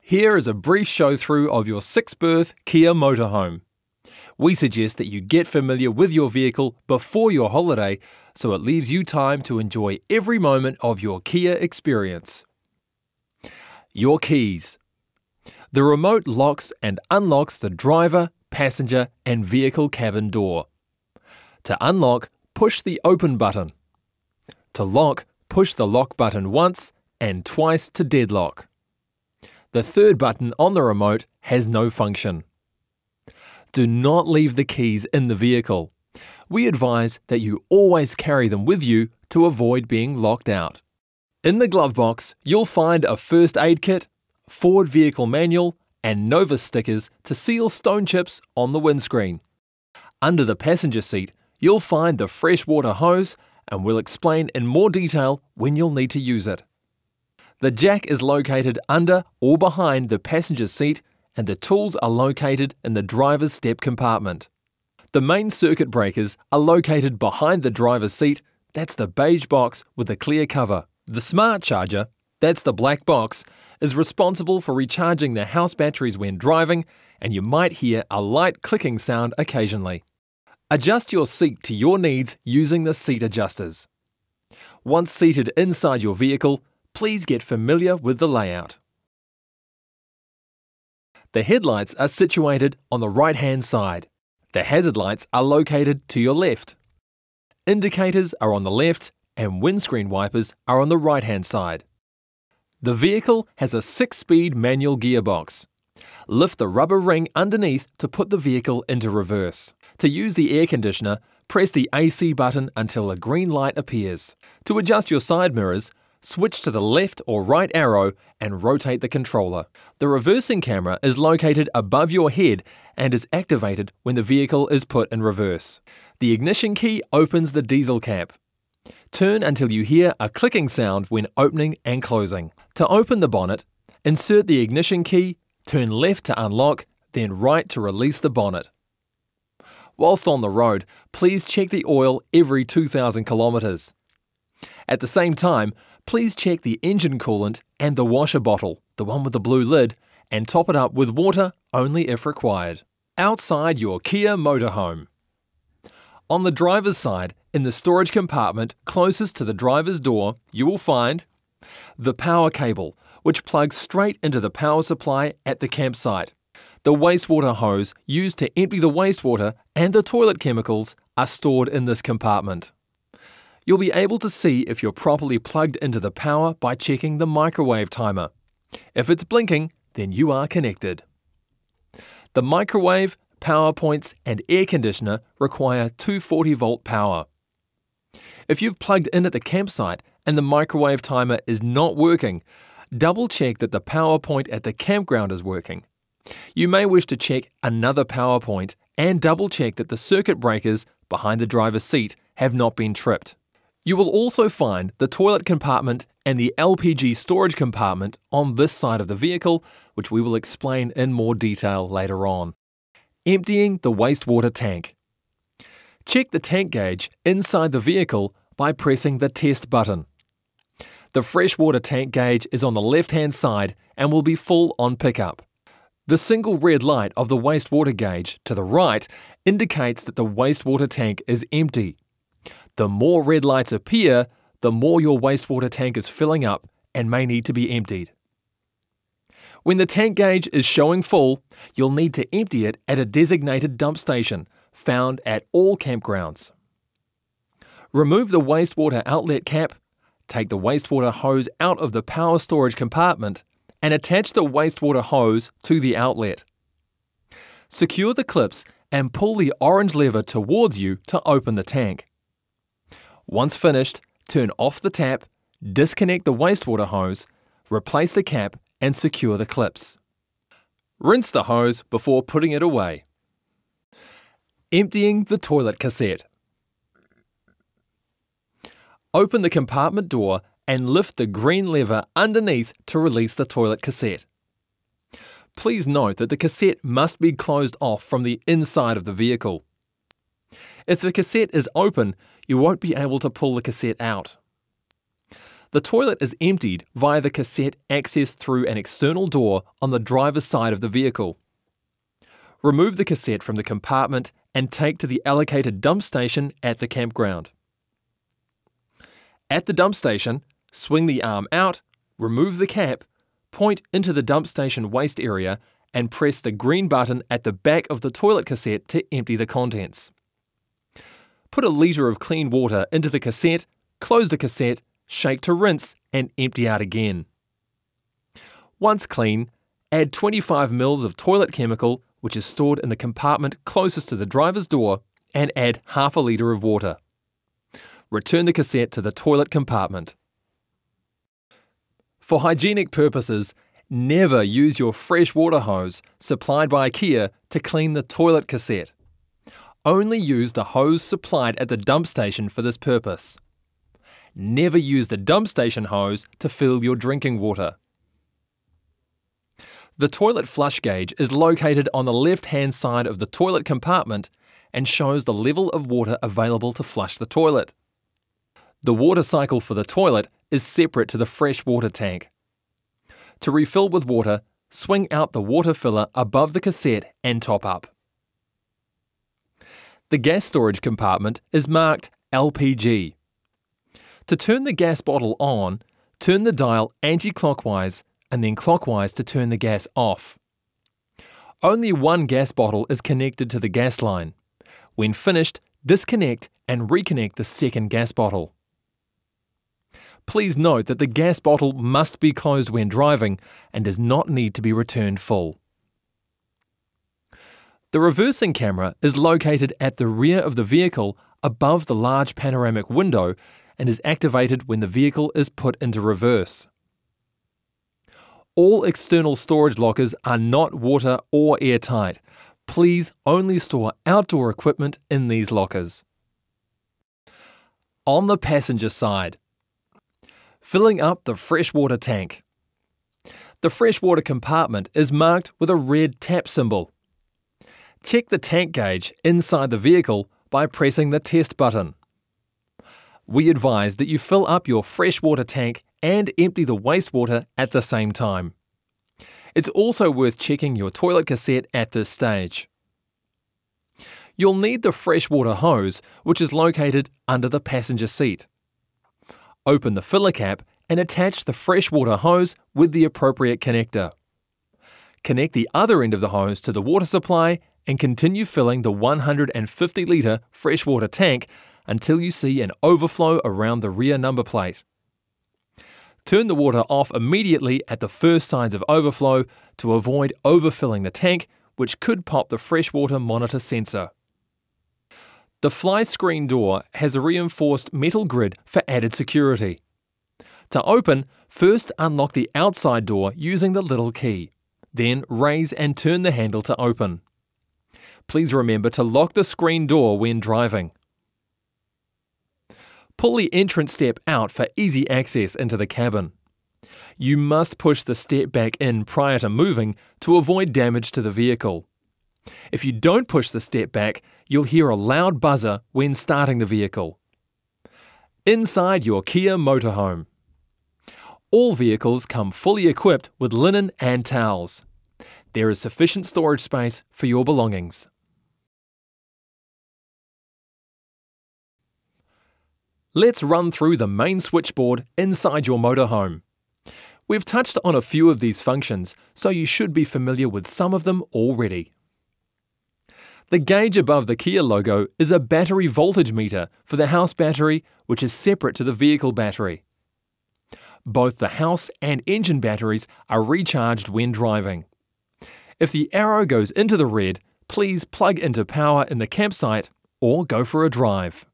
Here is a brief show-through of your 6-berth Kia motorhome. We suggest that you get familiar with your vehicle before your holiday so it leaves you time to enjoy every moment of your Kia experience. Your keys. The remote locks and unlocks the driver, passenger and vehicle cabin door. To unlock, push the open button. To lock, push the lock button once and twice to deadlock. The third button on the remote has no function. Do not leave the keys in the vehicle. We advise that you always carry them with you to avoid being locked out. In the glove box, you'll find a first aid kit, Ford vehicle manual, and Nova stickers to seal stone chips on the windscreen. Under the passenger seat, you'll find the freshwater hose, and we'll explain in more detail when you'll need to use it. The jack is located under or behind the passenger seat, and the tools are located in the driver's step compartment. The main circuit breakers are located behind the driver's seat. That's the beige box with the clear cover. The smart charger, that's the black box, is responsible for recharging the house batteries when driving, and you might hear a light clicking sound occasionally. Adjust your seat to your needs using the seat adjusters. Once seated inside your vehicle, please get familiar with the layout. The headlights are situated on the right-hand side. The hazard lights are located to your left. Indicators are on the left and windscreen wipers are on the right-hand side. The vehicle has a 6-speed manual gearbox. Lift the rubber ring underneath to put the vehicle into reverse. To use the air conditioner, press the AC button until a green light appears. To adjust your side mirrors, switch to the left or right arrow and rotate the controller. The reversing camera is located above your head and is activated when the vehicle is put in reverse. The ignition key opens the diesel cap. Turn until you hear a clicking sound when opening and closing. To open the bonnet, insert the ignition key, turn left to unlock, then right to release the bonnet. Whilst on the road, please check the oil every 2,000 kilometres. At the same time, please check the engine coolant and the washer bottle, the one with the blue lid, and top it up with water only if required. Outside your Kia motorhome. On the driver's side, in the storage compartment closest to the driver's door, you will find the power cable, which plugs straight into the power supply at the campsite. The wastewater hose used to empty the wastewater and the toilet chemicals are stored in this compartment. You'll be able to see if you're properly plugged into the power by checking the microwave timer. If it's blinking, then you are connected. The microwave, power points and air conditioner require 240-volt power. If you've plugged in at the campsite and the microwave timer is not working, double check that the power point at the campground is working. You may wish to check another power point and double check that the circuit breakers behind the driver's seat have not been tripped. You will also find the toilet compartment and the LPG storage compartment on this side of the vehicle, which we will explain in more detail later on. Emptying the wastewater tank. Check the tank gauge inside the vehicle by pressing the test button. The freshwater tank gauge is on the left-hand side and will be full on pickup. The single red light of the wastewater gauge to the right indicates that the wastewater tank is empty. The more red lights appear, the more your wastewater tank is filling up and may need to be emptied. When the tank gauge is showing full, you'll need to empty it at a designated dump station found at all campgrounds. Remove the wastewater outlet cap, take the wastewater hose out of the power storage compartment, and attach the wastewater hose to the outlet. Secure the clips and pull the orange lever towards you to open the tank. Once finished, turn off the tap, disconnect the wastewater hose, replace the cap and secure the clips. Rinse the hose before putting it away. Emptying the toilet cassette. Open the compartment door and lift the green lever underneath to release the toilet cassette. Please note that the cassette must be closed off from the inside of the vehicle. If the cassette is open, you won't be able to pull the cassette out. The toilet is emptied via the cassette accessed through an external door on the driver's side of the vehicle. Remove the cassette from the compartment and take to the allocated dump station at the campground. At the dump station, swing the arm out, remove the cap, point into the dump station waste area and press the green button at the back of the toilet cassette to empty the contents. Put a litre of clean water into the cassette, close the cassette, shake to rinse and empty out again. Once clean, add 25 ml of toilet chemical, which is stored in the compartment closest to the driver's door, and add half a litre of water. Return the cassette to the toilet compartment. For hygienic purposes, never use your fresh water hose supplied by IKEA to clean the toilet cassette. Only use the hose supplied at the dump station for this purpose. Never use the dump station hose to fill your drinking water. The toilet flush gauge is located on the left-hand side of the toilet compartment and shows the level of water available to flush the toilet. The water cycle for the toilet is separate to the fresh water tank. To refill with water, swing out the water filler above the cassette and top up. The gas storage compartment is marked LPG. To turn the gas bottle on, turn the dial anti-clockwise and then clockwise to turn the gas off. Only one gas bottle is connected to the gas line. When finished, disconnect and reconnect the second gas bottle. Please note that the gas bottle must be closed when driving and does not need to be returned full. The reversing camera is located at the rear of the vehicle above the large panoramic window and is activated when the vehicle is put into reverse. All external storage lockers are not water or airtight. Please only store outdoor equipment in these lockers. On the passenger side, filling up the freshwater tank. The freshwater compartment is marked with a red tap symbol. Check the tank gauge inside the vehicle by pressing the test button. We advise that you fill up your freshwater tank and empty the wastewater at the same time. It's also worth checking your toilet cassette at this stage. You'll need the freshwater hose, which is located under the passenger seat. Open the filler cap and attach the freshwater hose with the appropriate connector. Connect the other end of the hose to the water supply and continue filling the 150-litre freshwater tank until you see an overflow around the rear number plate. Turn the water off immediately at the first signs of overflow to avoid overfilling the tank, which could pop the freshwater monitor sensor. The fly screen door has a reinforced metal grid for added security. To open, first unlock the outside door using the little key. Then raise and turn the handle to open. Please remember to lock the screen door when driving. Pull the entrance step out for easy access into the cabin. You must push the step back in prior to moving to avoid damage to the vehicle. If you don't push the step back, you'll hear a loud buzzer when starting the vehicle. Inside your Kia motorhome. All vehicles come fully equipped with linen and towels. There is sufficient storage space for your belongings. Let's run through the main switchboard inside your motorhome. We've touched on a few of these functions, so you should be familiar with some of them already. The gauge above the Kia logo is a battery voltage meter for the house battery, which is separate to the vehicle battery. Both the house and engine batteries are recharged when driving. If the arrow goes into the red, please plug into power in the campsite or go for a drive.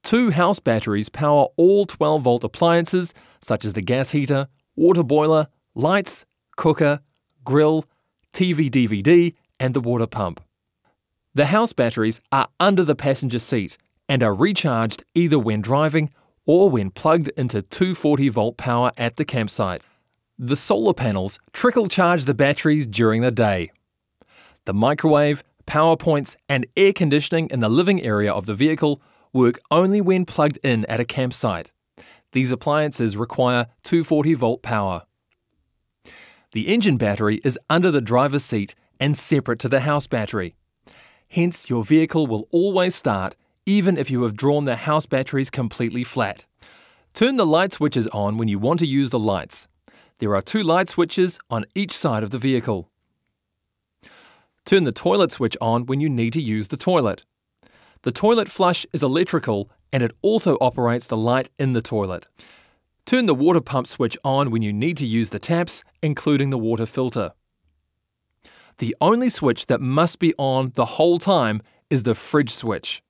2 house batteries power all 12-volt appliances such as the gas heater, water boiler, lights, cooker, grill, TV/DVD, and the water pump. The house batteries are under the passenger seat and are recharged either when driving or when plugged into 240-volt power at the campsite. The solar panels trickle charge the batteries during the day. The microwave, power points, and air conditioning in the living area of the vehicle work only when plugged in at a campsite. These appliances require 240-volt power. The engine battery is under the driver's seat and separate to the house battery. Hence, your vehicle will always start even if you have drawn the house batteries completely flat. Turn the light switches on when you want to use the lights. There are 2 light switches on each side of the vehicle. Turn the toilet switch on when you need to use the toilet. The toilet flush is electrical and it also operates the light in the toilet. Turn the water pump switch on when you need to use the taps, including the water filter. The only switch that must be on the whole time is the fridge switch.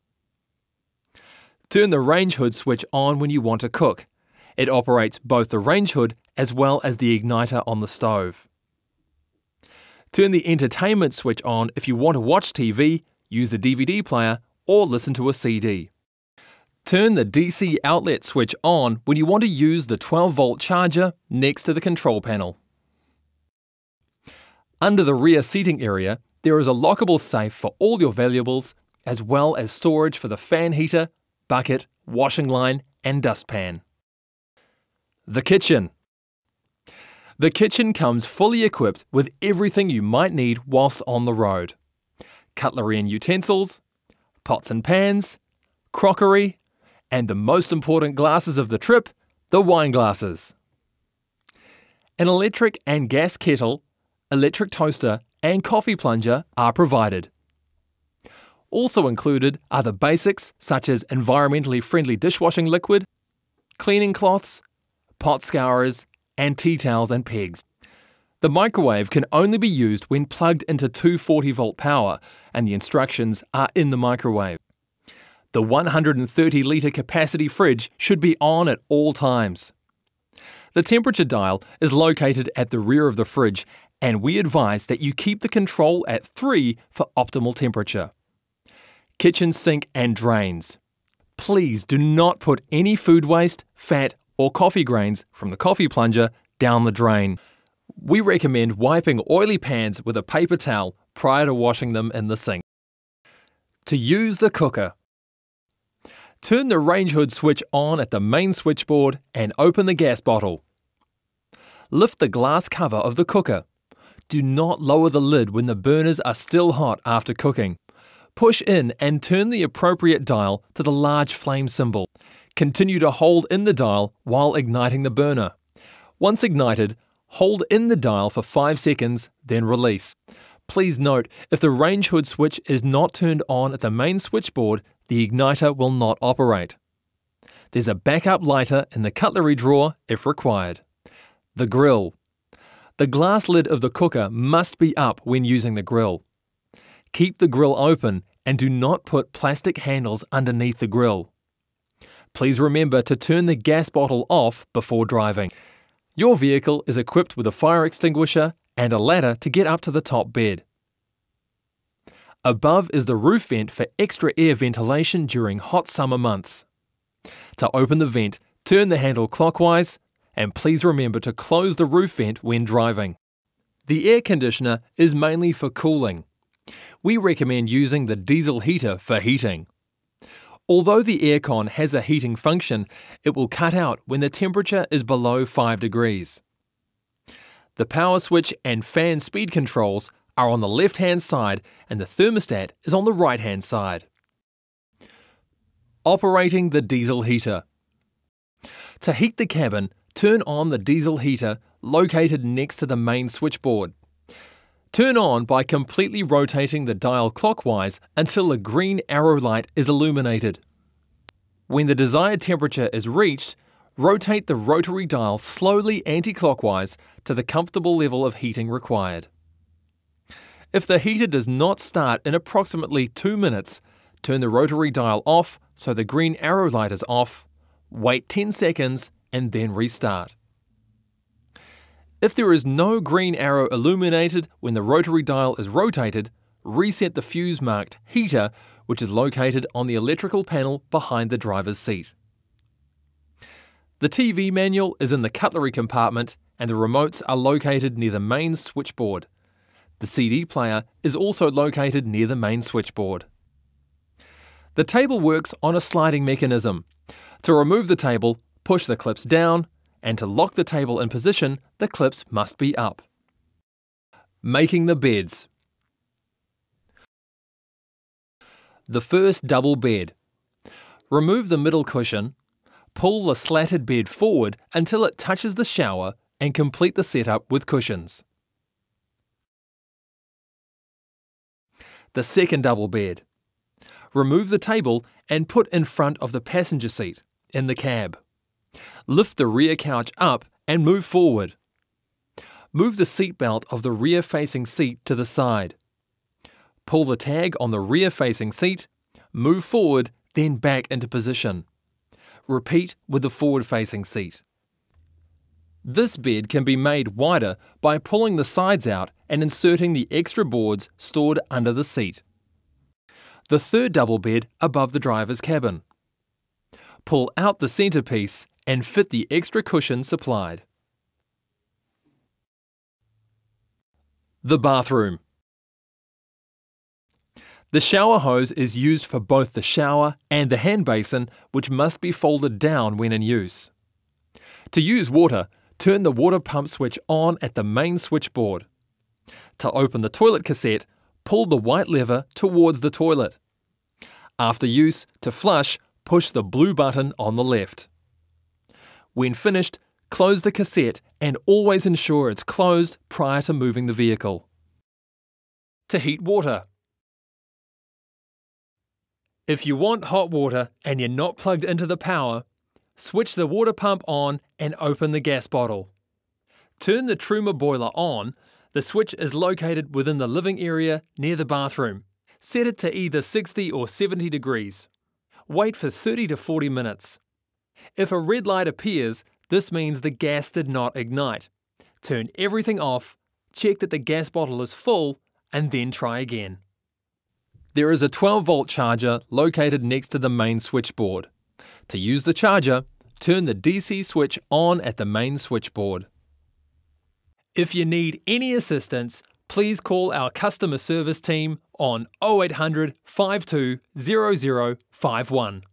Turn the range hood switch on when you want to cook. It operates both the range hood as well as the igniter on the stove. Turn the entertainment switch on if you want to watch TV, use the DVD player, or listen to a CD. Turn the DC outlet switch on when you want to use the 12-volt charger next to the control panel. Under the rear seating area, there is a lockable safe for all your valuables, as well as storage for the fan heater, bucket, washing line, and dustpan. The kitchen. The kitchen comes fully equipped with everything you might need whilst on the road. Cutlery and utensils, pots and pans, crockery, and the most important glasses of the trip, the wine glasses. An electric and gas kettle, electric toaster, and coffee plunger are provided. Also included are the basics such as environmentally friendly dishwashing liquid, cleaning cloths, pot scourers, and tea towels and pegs. The microwave can only be used when plugged into 240-volt power, and the instructions are in the microwave. The 130-litre capacity fridge should be on at all times. The temperature dial is located at the rear of the fridge, and we advise that you keep the control at 3 for optimal temperature. Kitchen sink and drains. Please do not put any food waste, fat, or coffee grains from the coffee plunger down the drain. We recommend wiping oily pans with a paper towel prior to washing them in the sink. To use the cooker. Turn the range hood switch on at the main switchboard and open the gas bottle. Lift the glass cover of the cooker. Do not lower the lid when the burners are still hot after cooking. Push in and turn the appropriate dial to the large flame symbol. Continue to hold in the dial while igniting the burner. Once ignited, hold in the dial for 5 seconds, then release. Please note, if the range hood switch is not turned on at the main switchboard, the igniter will not operate. There's a backup lighter in the cutlery drawer if required. The grill. The glass lid of the cooker must be up when using the grill. Keep the grill open and do not put plastic handles underneath the grill. Please remember to turn the gas bottle off before driving. Your vehicle is equipped with a fire extinguisher and a ladder to get up to the top bed. Above is the roof vent for extra air ventilation during hot summer months. To open the vent, turn the handle clockwise, and please remember to close the roof vent when driving. The air conditioner is mainly for cooling. We recommend using the diesel heater for heating. Although the aircon has a heating function, it will cut out when the temperature is below 5 degrees. The power switch and fan speed controls are on the left-hand side and the thermostat is on the right-hand side. Operating the diesel heater. To heat the cabin, turn on the diesel heater located next to the main switchboard. Turn on by completely rotating the dial clockwise until a green arrow light is illuminated. When the desired temperature is reached, rotate the rotary dial slowly anti-clockwise to the comfortable level of heating required. If the heater does not start in approximately 2 minutes, turn the rotary dial off so the green arrow light is off, wait 10 seconds and then restart. If there is no green arrow illuminated when the rotary dial is rotated, reset the fuse marked heater, which is located on the electrical panel behind the driver's seat. The TV manual is in the cutlery compartment and the remotes are located near the main switchboard. The CD player is also located near the main switchboard. The table works on a sliding mechanism. To remove the table, push the clips down, and to lock the table in position, the clips must be up. Making the beds. The first double bed. Remove the middle cushion, pull the slatted bed forward until it touches the shower and complete the setup with cushions. The second double bed. Remove the table and put in front of the passenger seat, in the cab. Lift the rear couch up and move forward. Move the seat belt of the rear-facing seat to the side. Pull the tag on the rear-facing seat, move forward, then back into position. Repeat with the forward-facing seat. This bed can be made wider by pulling the sides out and inserting the extra boards stored under the seat. The third double bed above the driver's cabin. Pull out the centerpiece and fit the extra cushion supplied. The bathroom. The shower hose is used for both the shower and the hand basin, which must be folded down when in use. To use water, turn the water pump switch on at the main switchboard. To open the toilet cassette, pull the white lever towards the toilet. After use, to flush, push the blue button on the left. When finished, close the cassette and always ensure it's closed prior to moving the vehicle. To heat water. If you want hot water and you're not plugged into the power, switch the water pump on and open the gas bottle. Turn the Truma boiler on. The switch is located within the living area near the bathroom. Set it to either 60 or 70 degrees. Wait for 30 to 40 minutes. If a red light appears, this means the gas did not ignite. Turn everything off, check that the gas bottle is full, and then try again. There is a 12-volt charger located next to the main switchboard. To use the charger, turn the DC switch on at the main switchboard. If you need any assistance, please call our customer service team on 0800 52 0051.